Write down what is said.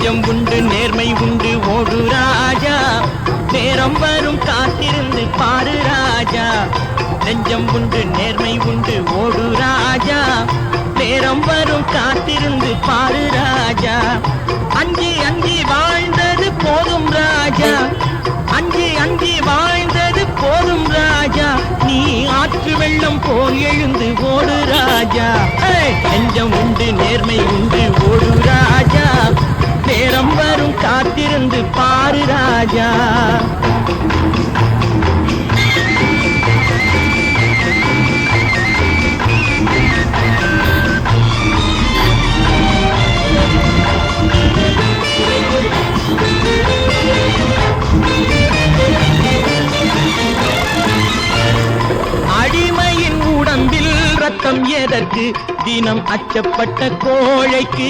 நெஞ்சம் உண்டு நேர்மை உண்டு ஓடு ராஜா, நேரம் வரும் காத்திருந்து பாரு ராஜா. நெஞ்சம் உண்டு நேர்மை உண்டு ஓடு ராஜா, நேரம் வரும் காத்திருந்து பாரு ராஜா. அஞ்சி அஞ்சி வாழ்ந்தது போதும் ராஜா, அஞ்சி அஞ்சி வாழ்ந்தது போதும் ராஜா. நீ ஆற்று வெள்ளம் போல் எழுந்து ஓடு ராஜா. நெஞ்சம் உண்டு நேர்மை உண்டு ஓடு ராஜா, நேரம் வரும் காத்திருந்து பாரு ராஜா. அடிமையின் உடம்பில் ரத்தம் எதற்கு, தினம் அச்சப்பட்ட கோழைக்கு